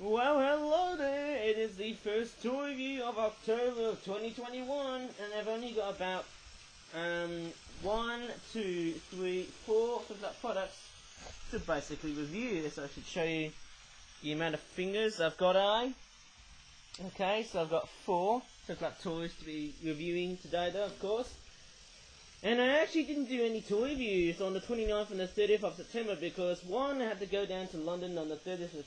Well, hello there! It is the first toy review of October of 2021, and I've only got about 1, 2, 3, 4 products to basically review. So I should show you the amount of fingers I've got. Okay, so I've got 4 toys to be reviewing today, though, of course. And I actually didn't do any toy reviews on the 29th and the 30th of September because, one, I had to go down to London on the 30th of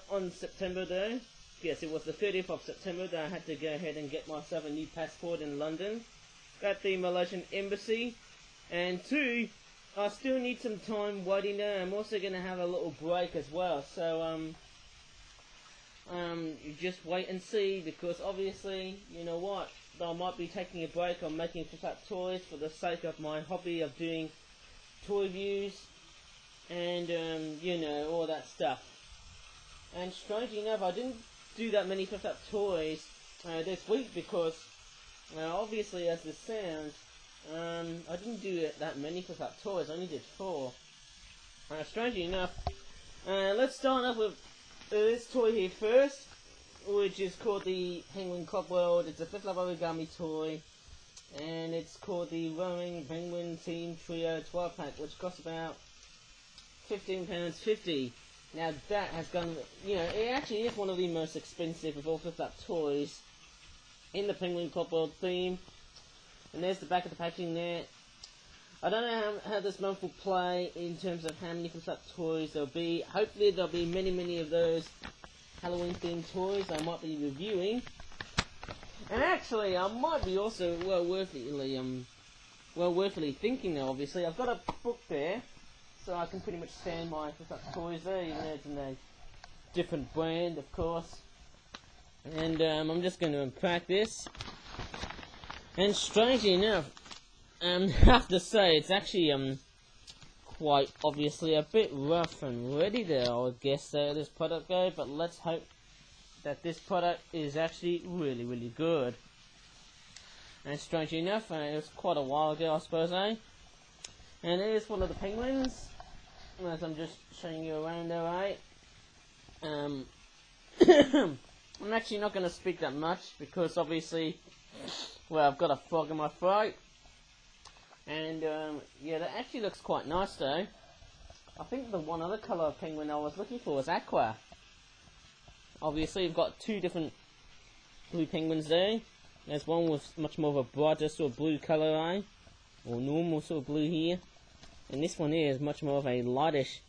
on September though. Yes, it was the 30th of September that I had to go ahead and get myself a new passport in London at the Malaysian Embassy. And 2, I still need some time waiting there. I'm also going to have a little break as well. So, you just wait and see, because obviously, you know what, I might be taking a break on making flat toys for the sake of my hobby of doing toy reviews and, you know, all that stuff. And strangely enough, I didn't do that many flat toys this week because, obviously, as this sounds, I didn't do that many flat toys. I only did 4. Strangely enough, let's start off with this toy here first, which is called the Penguin Club World. It's a Flip Origami toy, and it's called the Rowing Penguin Team Trio 12-pack, which costs about £15.50. Now that has gone, you know, it actually is one of the most expensive of all flip-flap toys in the Penguin Club World theme. And there's the back of the packaging there. I don't know how this month will play in terms of how many flip-flap toys there'll be. Hopefully there'll be many of those Halloween themed toys I might be reviewing. And actually, I might be also well worthily thinking though, obviously. I've got a book there, so I can pretty much stand my toys there, even though it's in a different brand, of course. And I'm just going to unpack this. And strangely enough, I have to say, it's actually quite obviously a bit rough and ready there, I would guess, this product go. But let's hope that this product is actually really good. And strangely enough, it was quite a while ago, I suppose, And here's one of the penguins, as I'm just showing you around there, I'm actually not going to speak that much, because obviously, well, I've got a frog in my throat. And, yeah, that actually looks quite nice, though. I think the one other colour of penguin I was looking for was aqua. Obviously, you've got 2 different blue penguins there. There's one with much more of a brighter sort of blue colour, or normal sort of blue here. And this one here is much more of a lightish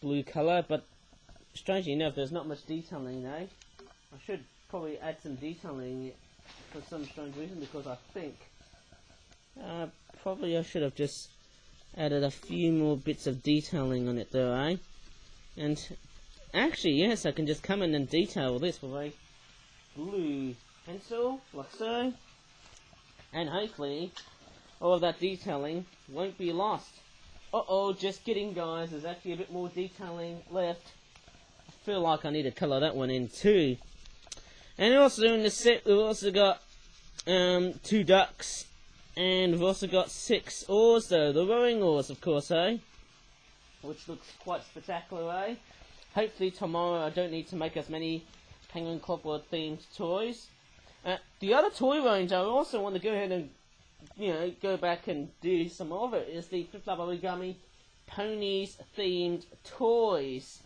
blue colour, but strangely enough, there's not much detailing though. I should probably add some detailing for some strange reason, because I think probably I should have just added a few more bits of detailing on it though, And actually, yes, I can just come in and detail this with a blue pencil, like so. And hopefully, all of that detailing won't be lost. Just kidding, guys. There's actually a bit more detailing left. I feel like I need to colour that one in too. And also in the set, we've also got 2 ducks, and we've also got 6 oars, though. The rowing oars, of course, which looks quite spectacular, Hopefully tomorrow I don't need to make as many Penguin Club World themed toys. The other toy range I also want to go ahead and, you know, go back and do some more of it is the Flip Origami Ponies themed toys.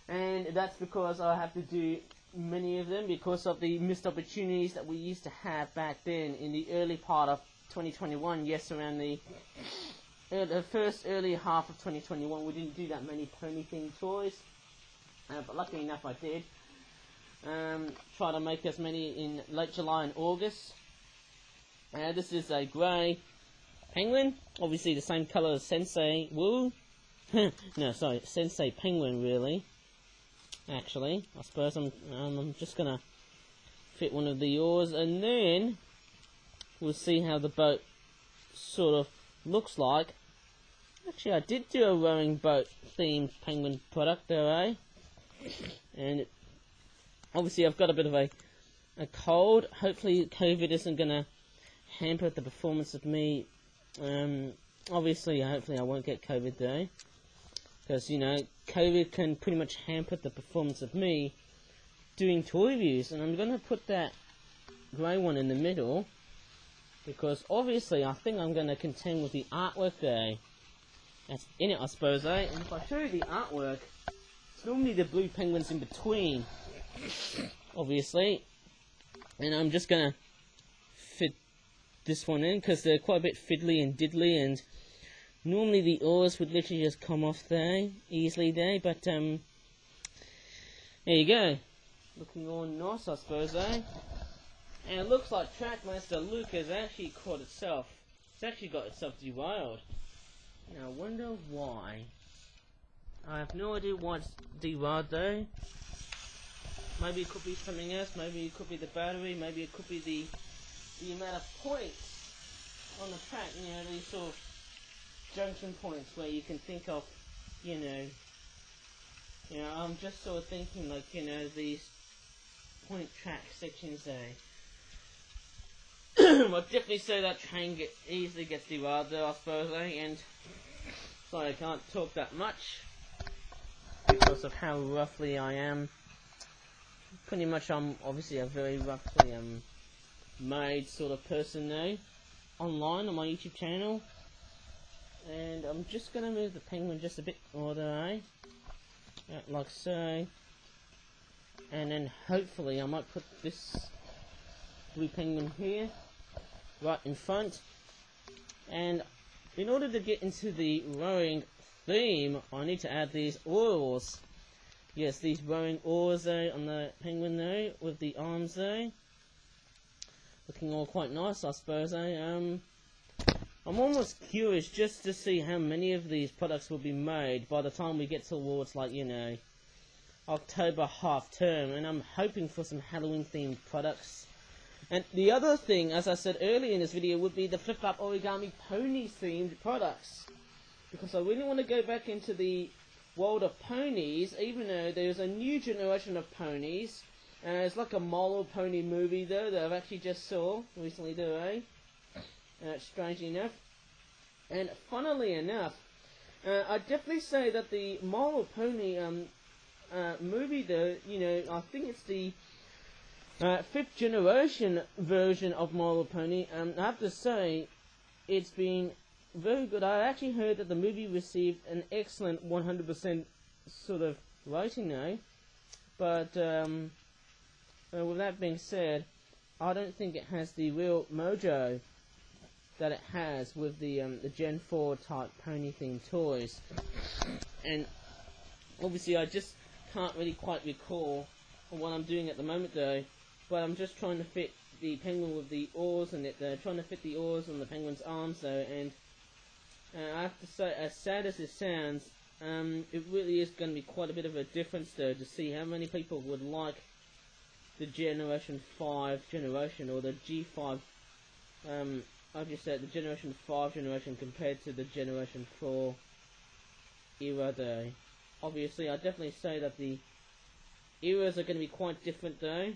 And that's because I have to do many of them because of the missed opportunities that we used to have back then in the early part of 2021. Yes, around the first early half of 2021 we didn't do that many pony themed toys. But luckily enough I did. Try to make as many in late July and August. This is a grey penguin, obviously the same colour as Sensei Woo. No, sorry, Sensei Penguin, really. Actually, I suppose I'm just gonna fit one of the oars, and then we'll see how the boat sort of looks like. Actually, I did do a rowing boat themed penguin product there, And obviously, I've got a bit of a cold. Hopefully, COVID isn't gonna hamper the performance of me. Obviously, hopefully I won't get COVID though. Because, you know, COVID can pretty much hamper the performance of me doing toy reviews. And I'm going to put that grey one in the middle, because obviously I think I'm going to contend with the artwork there. That's in it, I suppose, eh? And if I show you the artwork, it's normally the blue penguins in between, obviously. And I'm just going to fit this one in, because they're quite a bit fiddly and diddly, and normally the oars would literally just come off there, easily there, but there you go. Looking all nice, I suppose, eh? And it looks like Trackmaster Luke has actually caught itself. It's actually got itself derailed. Now, I wonder why. I have no idea why it's derailed though. Maybe it could be something else, maybe it could be the battery, maybe it could be the amount of points on the track, you know, these sort of junction points where you can think of, you know, I'm just sort of thinking like, you know, these point track sections there. I'd definitely say that train easily gets derailed though, I suppose, eh? And sorry, I can't talk that much because of how roughly I am. Pretty much I'm obviously a very roughly made sort of person now, online on my YouTube channel. And I'm just going to move the penguin just a bit further, eh? Like so. And then hopefully I might put this blue penguin here, right in front. And in order to get into the rowing theme, I need to add these oars. Yes, these rowing oars though on the penguin though, with the arms though. Looking all quite nice, I suppose, eh? I'm almost curious just to see how many of these products will be made by the time we get towards, like, you know, October half term, and I'm hoping for some Halloween themed products. And the other thing, as I said earlier in this video, would be the flip-flop origami pony themed products, because I really want to go back into the world of ponies, even though there's a new generation of ponies. It's like a model pony movie though that I've actually just saw recently though, eh? Strangely enough. And funnily enough, I'd definitely say that the model pony movie though, you know, I think it's the 5th generation version of My Little Pony. I have to say, it's been very good. I actually heard that the movie received an excellent 100% sort of rating now. But with that being said, I don't think it has the real mojo that it has with the Gen 4 type pony themed toys. And obviously I just can't really quite recall what I'm doing at the moment though, but I'm just trying to fit the penguin with the oars in it, trying to fit the oars on the penguin's arms though, and I have to say, as sad as it sounds, it really is going to be quite a bit of a difference though to see how many people would like the Generation 5 generation, or the G5, I've just said the Generation 5 generation compared to the Generation 4 era though. Obviously I definitely say that the eras are going to be quite different though,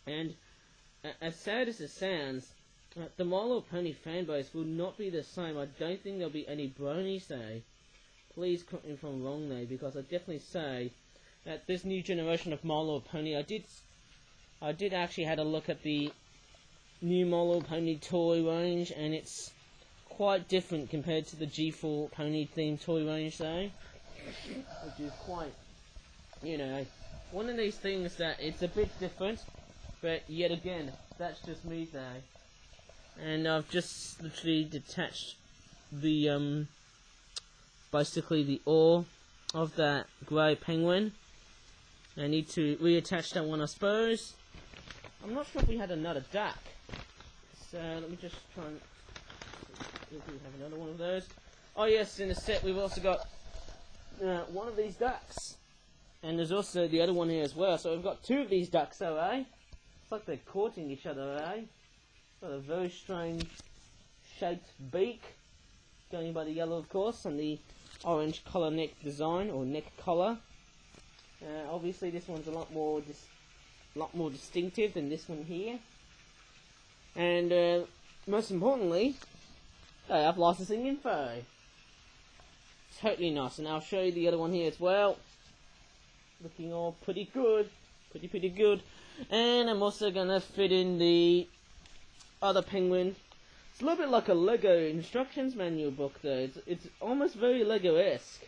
and as sad as it sounds, the My Little Pony fanbase will not be the same. I don't think there'll be any bronies though. Please correct me if I'm wrong though, because I definitely say that this new generation of My Little Pony, I did actually had a look at the new My Little Pony toy range, and it's quite different compared to the G4 pony themed toy range though, which is quite, you know, one of these things that it's a bit different, but yet again, that's just me though. And I've just literally detached the basically the oar of that grey penguin. I need to reattach that one, I suppose. I'm not sure if we had another duck, so let me just try and see if we have another one of those. Oh yes, in the set we've also got one of these ducks, and there's also the other one here as well. So we've got two of these ducks though, eh? It's like they're courting each other, eh? Got a very strange shaped beak, going by the yellow of course, and the orange collar neck design, or neck collar. Obviously this one's a lot more distinctive than this one here. And most importantly, they have licensing info. totally nice. And I'll show you the other one here as well. Looking all pretty good. Pretty good. And I'm also gonna fit in the other penguin. It's a little bit like a Lego instructions manual book though. It's almost very Lego-esque.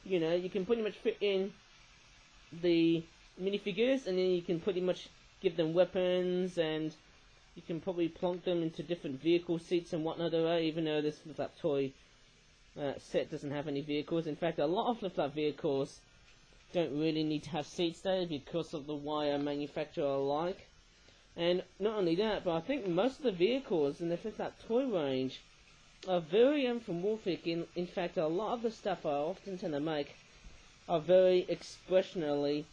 You know, you can pretty much fit in the minifigures, and then you can pretty much give them weapons, and you can probably plonk them into different vehicle seats and whatnot, even though this flip-flap toy set doesn't have any vehicles. In fact, a lot of flip-flap vehicles don't really need to have seats there because of the wire manufacturer alike. And not only that, but I think most of the vehicles in the flip-flap toy range are very anthropomorphic. In fact, a lot of the stuff I often tend to make are very expressionally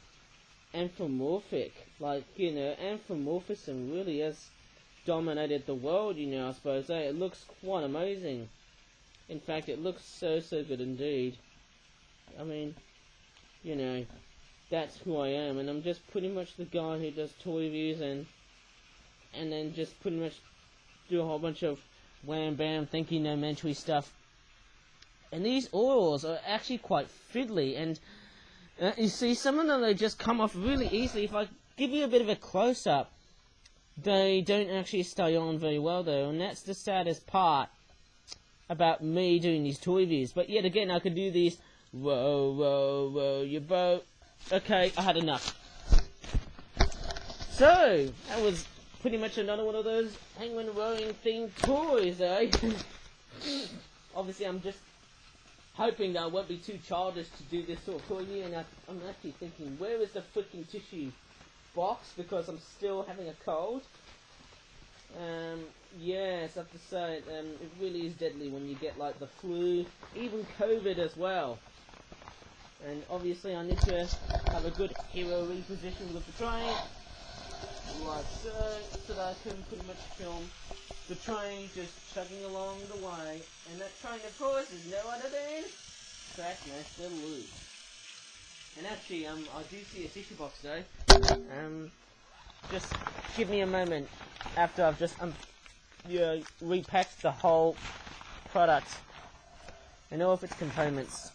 anthropomorphic. Like, you know, anthropomorphism really has dominated the world, you know, I suppose. It looks quite amazing. In fact, it looks so good indeed. I mean, you know, that's who I am, and I'm just pretty much the guy who does toy reviews and then just pretty much do a whole bunch of wham bam thank you no mentary stuff. And these oils are actually quite fiddly, and you see some of them, they just come off really easily. If I give you a bit of a close up, they don't actually stay on very well though, and that's the saddest part about me doing these toy reviews. But yet again, I could do these row your boat. Okay, I had enough. So that was pretty much another one of those penguin rowing themed toys, eh? Obviously, I'm just hoping that I won't be too childish to do this sort of toy here, and I'm actually thinking, where is the freaking tissue box, because I'm still having a cold. Yes, I have to say, it really is deadly when you get like the flu, even COVID as well. And obviously I need to have a good hero reposition with the train, like so that I can pretty much film the train just chugging along the way. And that train, of course, is no other than Trackmaster Luke. And actually, I do see a tissue box though. Just give me a moment after I've just repacked the whole product and all of its components.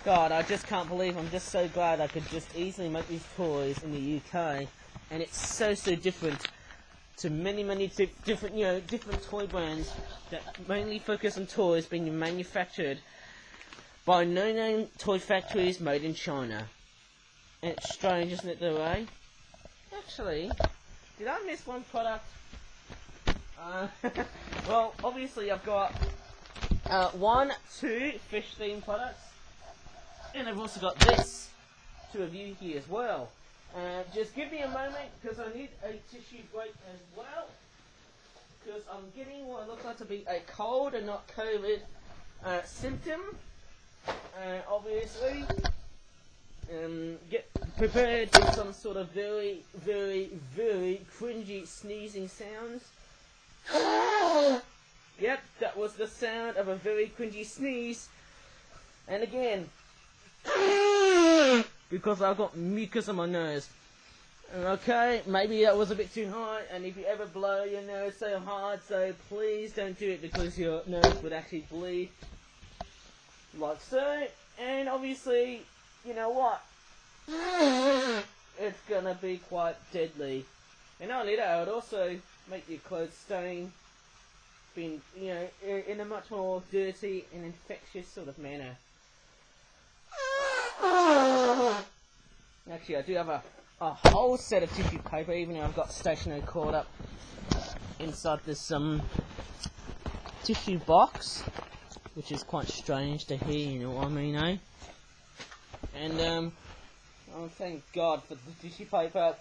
God, I just can't believe, I'm just so glad I could just easily make these toys in the UK, and it's so different to many different, you know, different toy brands that mainly focus on toys being manufactured by no-name toy factories made in China. And it's strange, isn't it, though, eh? Actually, did I miss one product? Well, obviously I've got 1, 2 fish-themed products, and I've also got this to review here as well. Just give me a moment, because I need a tissue break as well, because I'm getting what looks like to be a cold and not COVID symptom. Obviously, get prepared with some sort of very cringy sneezing sounds. Yep, that was the sound of a very cringy sneeze. And again, because I've got mucus on my nose. Okay, maybe that was a bit too high, and if you ever blow your nose so hard, so please don't do it, because your nose would actually bleed. Like so. And obviously, you know what? It's gonna be quite deadly. And not only that, I would also make your clothes stain, being, you know, in a much more dirty and infectious sort of manner. Actually, I do have a whole set of tissue paper, even though I've got stationery caught up inside this tissue box, which is quite strange to hear, you know what I mean, eh? And oh, thank God for the tissue paper.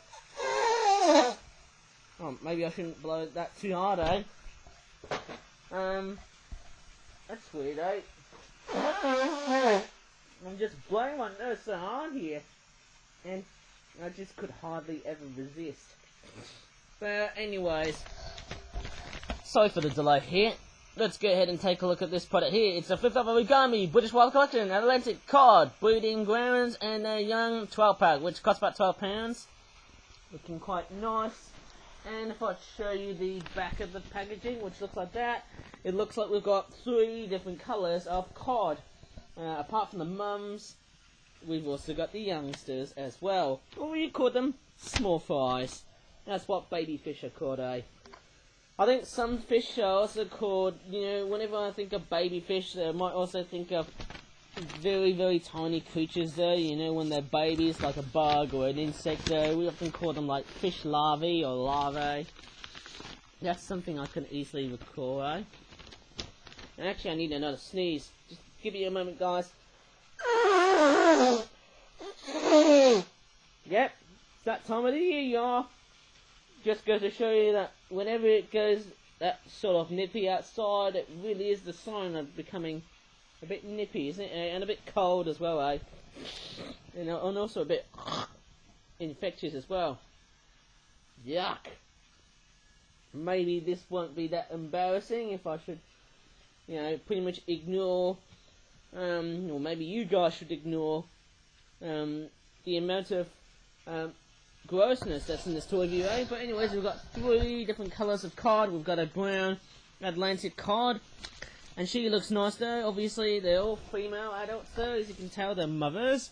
Oh, maybe I shouldn't blow that too hard, eh? That's weird, eh? I'm just blowing my nose so hard here, and I just could hardly ever resist. But anyways, sorry for the delay here. Let's go ahead and take a look at this product here. It's a flip-flop Origami British Wild Collection Atlantic Cod Breeding Grounds and a young 12-pack, which costs about £12. Looking quite nice. And if I show you the back of the packaging, which looks like that, it looks like we've got 3 different colours of cod. Apart from the mums, we've also got the youngsters as well. Or we call them small fries. That's what baby fish are called, eh? I think some fish are also called, you know, whenever I think of baby fish, I might also think of very, very tiny creatures though, you know, when they're babies, like a bug or an insect though. We often call them like fish larvae or larvae. That's something I can easily recall, eh? And actually I need another sneeze. Just give me a moment, guys. Yep, it's that time of the year, y'all. Just goes to show you that whenever it goes that sort of nippy outside, it really is the sign of becoming a bit nippy, isn't it? And a bit cold as well, eh? And also a bit infectious as well. Yuck. Maybe this won't be that embarrassing if I should, you know, pretty much ignore, or maybe you guys should ignore, the amount of, grossness that's in this toy view, eh? But anyways, we've got 3 different colours of cod. We've got a brown Atlantic cod, and she looks nice though. Obviously, they're all female adults though, as you can tell, they're mothers.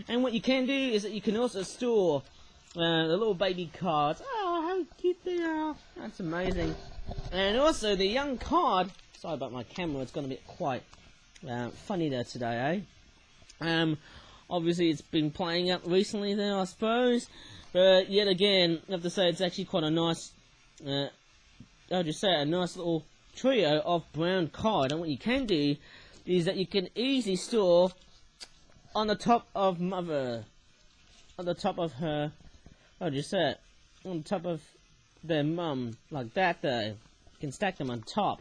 And what you can do is that you can also store the little baby cods. Oh, how cute they are! That's amazing. And also the young cod. Sorry about my camera; it's going to be quite funny there today, eh? Obviously, it's been playing up recently there, I suppose. But yet again, I have to say it's actually quite a nice, how do you say it, a nice little trio of brown cod. And what you can do is that you can easily store on the top of mother, on the top of her, how do you say it, on top of their mum, like that though. You can stack them on top.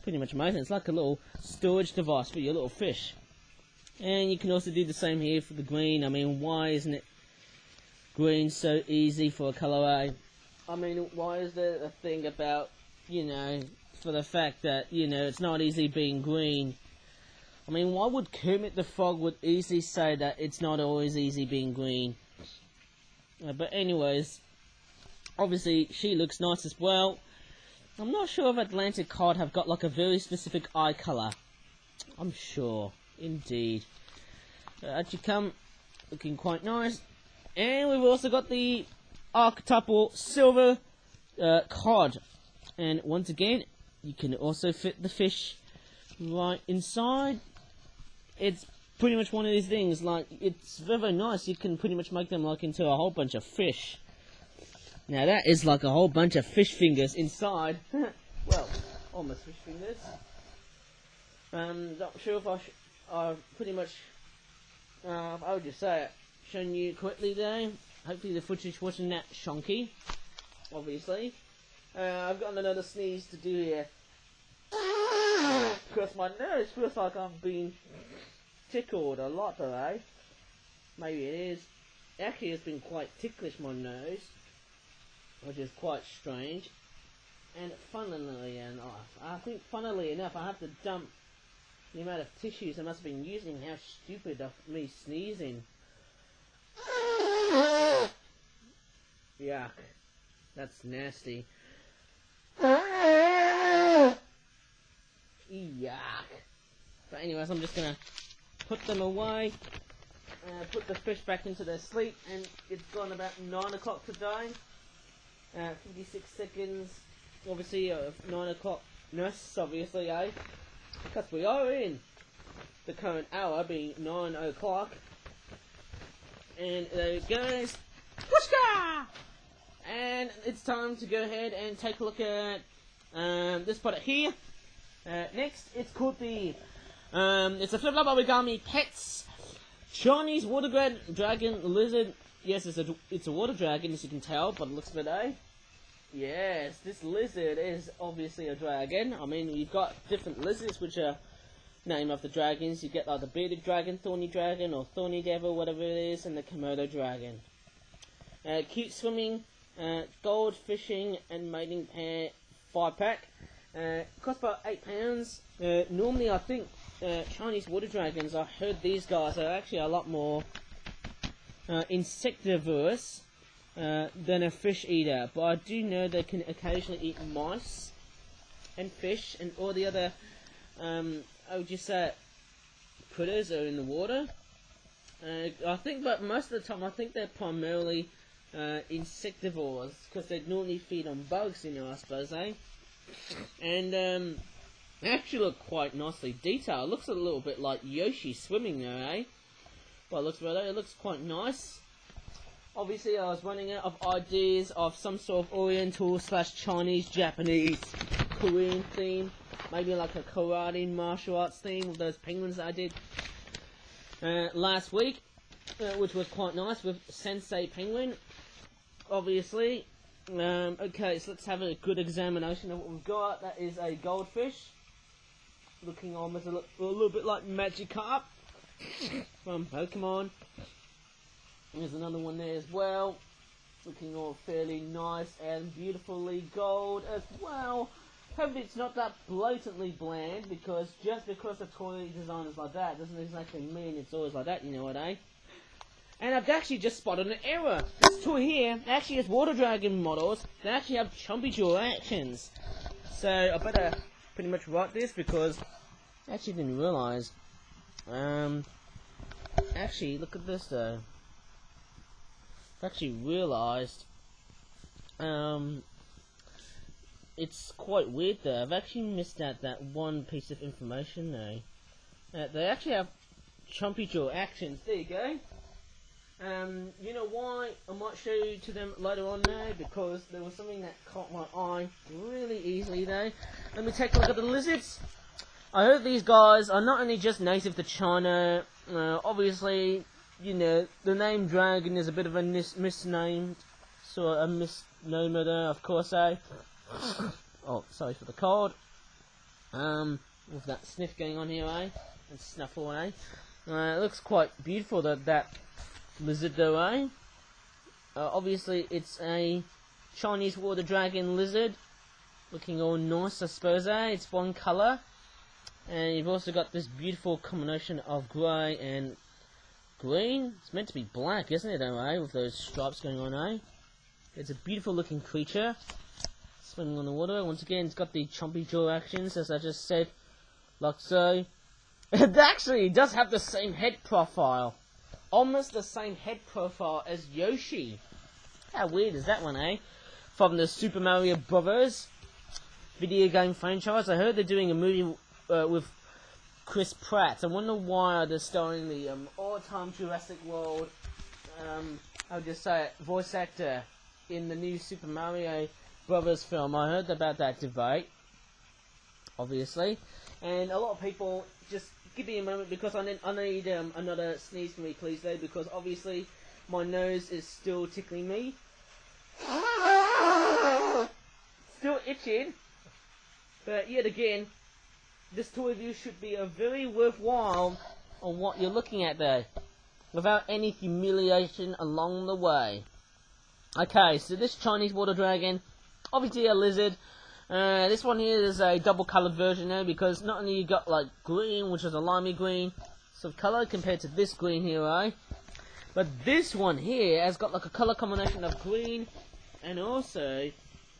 Pretty much amazing. It's like a little storage device for your little fish. And you can also do the same here for the green. I mean, why isn't it green so easy for a colour? I mean, why is there a thing about, you know, for the fact that, you know, it's not easy being green? I mean, why would Kermit the Frog would easily say that it's not always easy being green? But anyways, obviously she looks nice as well. I'm not sure if Atlantic cod have got like a very specific eye colour. I'm sure. Indeed. Out you come, looking quite nice. And we've also got the archetypal silver cod. And once again, you can also fit the fish right inside. It's pretty much one of these things, like, it's very nice. You can pretty much make them like into a whole bunch of fish. Now that is like a whole bunch of fish fingers inside. Well, almost fish fingers. Not sure if I've pretty much, I would just say it, shown you quickly there. Hopefully the footage wasn't that shonky, obviously. I've got another sneeze to do here. Because my nose feels like I've been tickled a lot today. Maybe it is. Actually, it's been quite ticklish, my nose, which is quite strange. And funnily enough, I have to dump the amount of tissues I must have been using. How stupid of me sneezing. Yuck. That's nasty. Yuck. But anyways, I'm just gonna put them away. Put the fish back into their sleep. And it's gone about 9 o'clock today. 56 seconds. Obviously, 9 o'clock-ness, obviously, eh? Because we are in the current hour, being 9 o'clock. And there it goes. Whooshka! And it's time to go ahead and take a look at this product here. Next, it's called the it's a flip-flop origami pets Chinese water dragon lizard. Yes, it's a water dragon, as you can tell by the looks of it, eh? Yes, this lizard is obviously a dragon. I mean, you've got different lizards which are named after dragons. You get like the bearded dragon, thorny dragon, or thorny devil, whatever it is, and the Komodo dragon. Cute swimming, gold fishing, and mating pair 5-pack. Cost about £8. Normally, I think Chinese water dragons, I heard these guys are actually a lot more insectivorous than a fish eater, but I do know they can occasionally eat mice and fish and all the other, I would just say, critters are in the water. I think, but most of the time, I think they're primarily insectivores, because they normally feed on bugs, you know, I suppose, eh? And they actually look quite nicely detailed. It looks a little bit like Yoshi swimming there, eh? Well, it looks quite nice. Obviously, I was running out of ideas of some sort of Oriental / Chinese, Japanese, Korean theme. Maybe like a karate martial arts theme with those penguins that I did last week, which was quite nice with Sensei Penguin, obviously. Okay, so let's have a good examination of what we've got. That is a goldfish, looking almost a little bit like Magikarp from Pokemon. There's another one there as well, looking all fairly nice and beautifully gold as well. Hope it's not that blatantly bland, because just because the toy design is like that doesn't exactly mean it's always like that, you know what, eh? And I've actually just spotted an error. This toy here actually has water dragon models that actually have chumpy jaw actions. So I better pretty much write this, because I actually didn't realise. Actually, look at this though. I actually realised it's quite weird though. I've actually missed out that one piece of information though. They actually have chumpy jaw actions. There you go. You know why? I might show you to them later on now, because there was something that caught my eye really easily though. Let me take a look at the lizards. I heard these guys are not only just native to China, obviously, you know, the name dragon is a bit of a misnamed, sort of a misnomer there, of course, eh? Oh, sorry for the cold. With that sniff going on here, eh? And snuffle, eh? It looks quite beautiful, that lizard though, eh? Obviously, it's a Chinese water dragon lizard, looking all nice, I suppose, eh? It's one colour. And you've also got this beautiful combination of grey and green. It's meant to be black, isn't it, eh? With those stripes going on, eh? It's a beautiful looking creature, swimming on the water. Once again, it's got the chompy jaw actions, as I just said, like so. It actually does have the same head profile. Almost the same head profile as Yoshi. How weird is that one, eh? From the Super Mario Brothers video game franchise. I heard they're doing a movie with Chris Pratt. I wonder why they're starring the all-time Jurassic World, I'll just say it, voice actor in the new Super Mario Brothers film. I heard about that debate, obviously, and a lot of people, just give me a moment, because I need another sneeze for me, please, though, because obviously my nose is still tickling me. Still itching, but yet again, this toy review should be a very worthwhile on what you're looking at there, without any humiliation along the way. Okay, so this Chinese water dragon, obviously a lizard. This one here is a double coloured version now, because not only you got like green, which is a limey green sort of colour compared to this green here, right? But this one here has got like a colour combination of green and also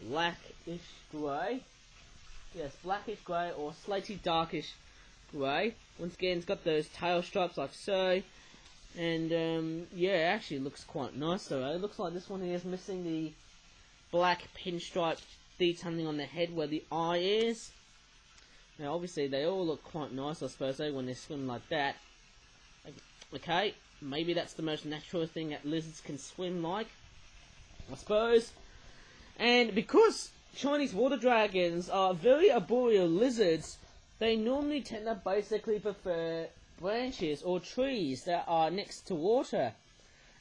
blackish grey. Yes, blackish grey or slightly darkish grey. Once again, it's got those tail stripes like so. And, yeah, it actually looks quite nice though, eh? It looks like this one here is missing the black pinstripe detailing on the head where the eye is. Now, obviously, they all look quite nice, I suppose, eh, when they swim like that. Okay, maybe that's the most natural thing that lizards can swim like, I suppose. And because Chinese water dragons are very arboreal lizards, they normally tend to basically prefer branches or trees that are next to water.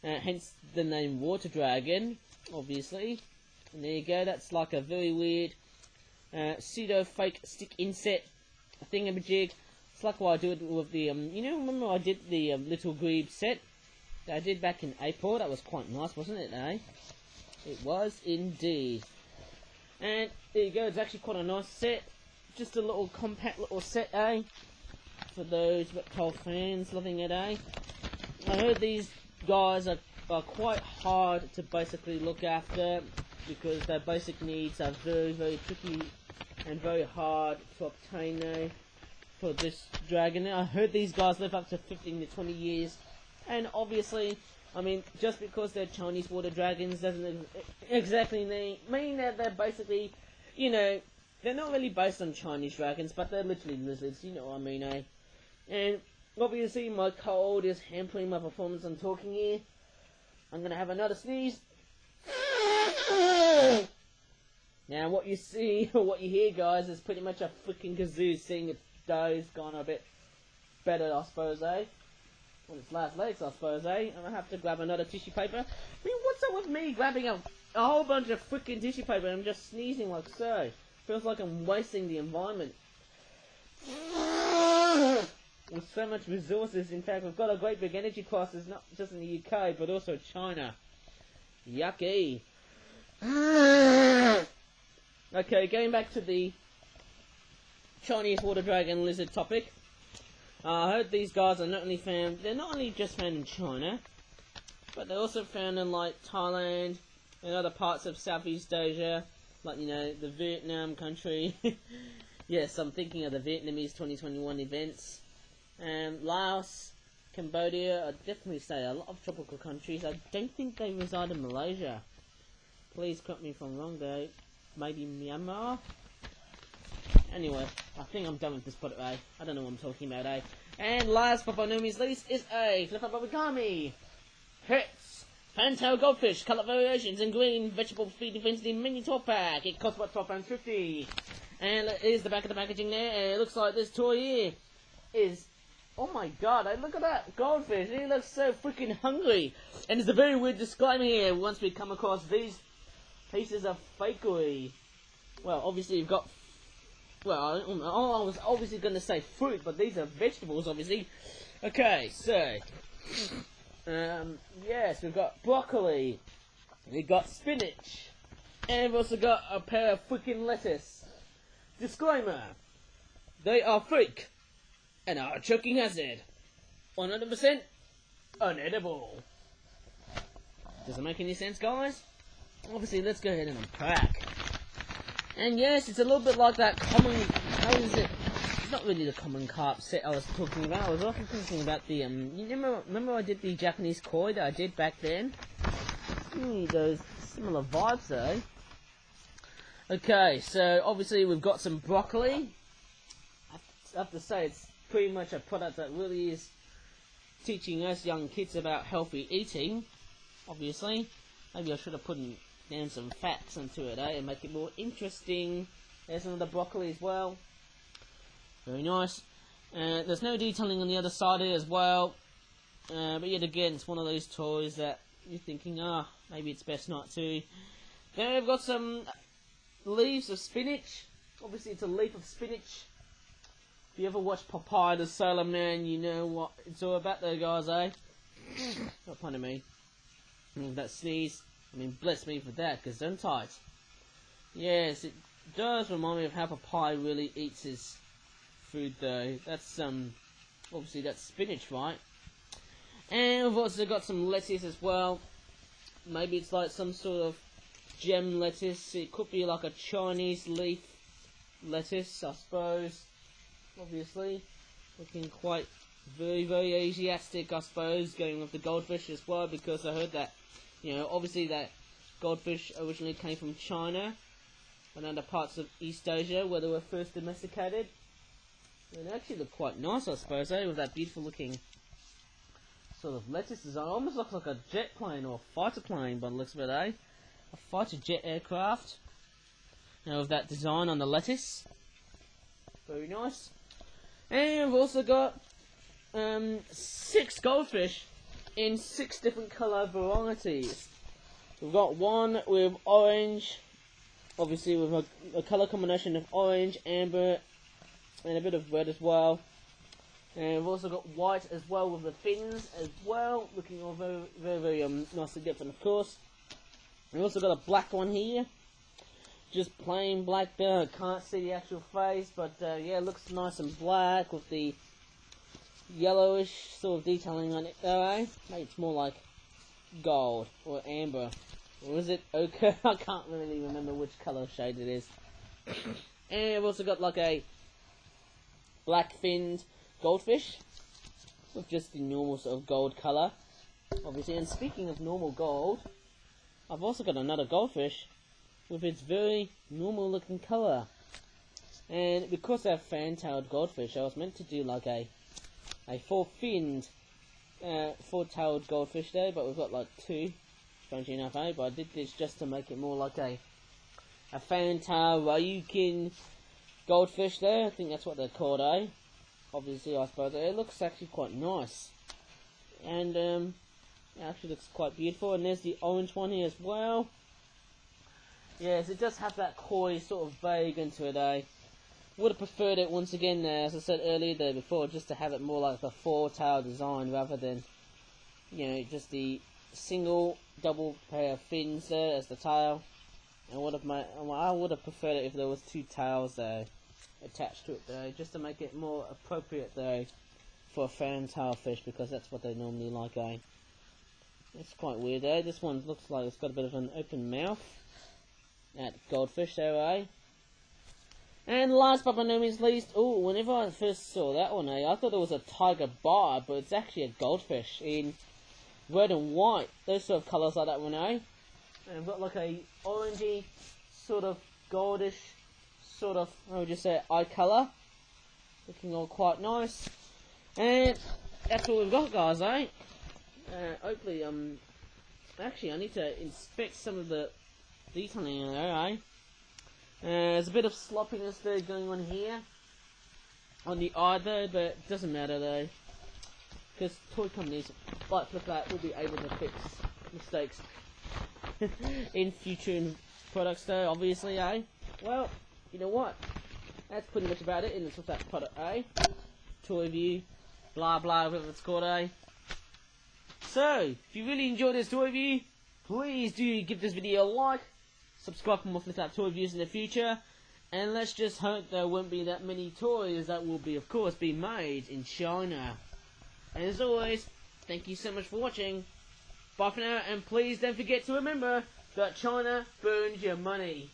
Hence the name water dragon, obviously. And there you go, that's like a very weird pseudo-fake stick inset thingamajig. It's like what I do with the, you know, remember I did the Little Grebe set that I did back in April? That was quite nice, wasn't it, eh? It was indeed. And there you go, it's actually quite a nice set. Just a little compact little set, eh? For those reptile fans loving it, eh? I heard these guys are quite hard to basically look after, because their basic needs are very, very tricky and very hard to obtain now for this dragon. I heard these guys live up to 15 to 20 years, and obviously, I mean, just because they're Chinese water dragons doesn't exactly mean that they're basically, you know, they're not really based on Chinese dragons, but they're literally lizards, you know what I mean, eh? And obviously my cold is hampering my performance on talking here. I'm gonna have another sneeze. Now what you see, or what you hear, guys, is pretty much a freaking kazoo seeing its dough gone a bit better, I suppose, eh? On its last legs, I suppose, eh? I'm gonna have to grab another tissue paper. I mean, what's up with me grabbing a whole bunch of freaking tissue paper and I'm just sneezing like so? Feels like I'm wasting the environment. With so much resources, in fact, we've got a great big energy crisis, not just in the UK, but also China. Yucky. Okay, going back to the Chinese water dragon lizard topic. I heard these guys are not only found, they're not only just found in China, but they're also found in like Thailand and other parts of Southeast Asia, like, you know, the Vietnam country. Yes, I'm thinking of the Vietnamese 2021 events. Laos, Cambodia, I'd definitely say a lot of tropical countries. I don't think they reside in Malaysia. Please correct me if I'm wrong though. Maybe Myanmar? Anyway, I think I'm done with this product, eh? I don't know what I'm talking about, eh? And last but by no means least is a flip up Origami. Hits! FANTAIL Goldfish, colour variations in green, vegetable feed density mini 12 pack. It costs about £12.50. And here's the back of the packaging there, and it looks like this toy here is... Oh my god, look at that goldfish, he looks so freaking hungry. And there's a very weird disclaimer here once we come across these pieces of fakery. Well, obviously you've got... Well, I was obviously going to say fruit, but these are vegetables, obviously. Okay, so... yes, we've got broccoli. We've got spinach. And we've also got a pair of freaking lettuce. Disclaimer. They are fake. And are a choking hazard. 100% unedible. Does it make any sense, guys? Obviously, let's go ahead and unpack. And yes, it's a little bit like that common... How is it? It's not really the common carp set I was talking about. I was also thinking about the... You remember I did the Japanese koi that I did back then? Those similar vibes, though. Okay, so obviously we've got some broccoli. I have to say, it's pretty much a product that really is teaching us young kids about healthy eating, obviously. Maybe I should have put down some facts into it, and make it more interesting. There's some of the broccoli as well. Very nice. There's no detailing on the other side here as well. But yet again, it's one of those toys that you're thinking, maybe it's best not to. Then we've got some leaves of spinach. Obviously it's a leaf of spinach. If you ever watch Popeye the Sailor Man, you know what it's all about there, guys, eh? Oh, pardon me. That sneeze. I mean, bless me for that, because don't I? Yes, it does remind me of how Popeye really eats his food, though. That's, obviously that's spinach, right? And we've also got some lettuce as well. Maybe it's like some sort of gem lettuce. It could be like a Chinese leaf lettuce, I suppose. Obviously, looking quite very, very Asiatic, I suppose, going with the goldfish as well, because I heard that, you know, obviously that goldfish originally came from China and other parts of East Asia where they were first domesticated. And they actually look quite nice, I suppose, with that beautiful looking sort of lettuce design. It almost looks like a jet plane or a fighter plane by the looks of it, eh? A fighter jet aircraft. With that design on the lettuce. Very nice. And we've also got 6 goldfish in 6 different colour varieties. We've got one with orange, obviously with a colour combination of orange, amber, and a bit of red as well. And we've also got white as well with the fins as well, looking all very, very, very nicely different, of course. We've also got a black one here. Just plain black there. I can't see the actual face, but yeah, it looks nice and black with the yellowish sort of detailing on it though, eh? Maybe it's more like gold or amber. Or is it ochre? I can't really remember which colour shade it is. And I've also got like a black finned goldfish with just the normal sort of gold colour, obviously. And speaking of normal gold, I've also got another goldfish with its very normal looking colour. And because I have fan-tailed goldfish, I was meant to do like a four-finned, four-tailed goldfish there, but we've got like two, strangely enough, eh? But I did this just to make it more like a fantail Ryukin goldfish there. I think that's what they're called, eh? Obviously, I suppose. It looks actually quite nice. And, it actually looks quite beautiful. And there's the orange one here as well. Yes, it does have that koi sort of vague into it, eh? Would have preferred it, once again, as I said earlier there before, just to have it more like a four-tail design rather than, you know, just the single double pair of fins there as the tail. I would have preferred it if there was two tails there attached to it though, just to make it more appropriate though for a fantail fish, because that's what they normally like, eh? It's quite weird, eh? This one looks like it's got a bit of an open mouth. That goldfish there, eh? And last but by no means least, whenever I first saw that one, I thought it was a tiger barb, but it's actually a goldfish in red and white. Those sort of colours like that one, eh? And I've got like a orangey, sort of goldish, sort of, how would you say, eye colour. Looking all quite nice. And that's all we've got, guys, eh? Hopefully, actually I need to inspect some of the detailing in there, eh? There's a bit of sloppiness there going on here, on the eye though, but it doesn't matter though, because toy companies like that will be able to fix mistakes in future products though, obviously, eh? Well, you know what? That's pretty much about it in this that product, eh? Toy review, blah blah, whatever it's called, eh? So, if you really enjoyed this toy review, please do give this video a like. Subscribe for more flip-out toy reviews in the future, and let's just hope there won't be that many toys that will be, of course, be made in China. And as always, thank you so much for watching. Bye for now, and please don't forget to remember that China burns your money.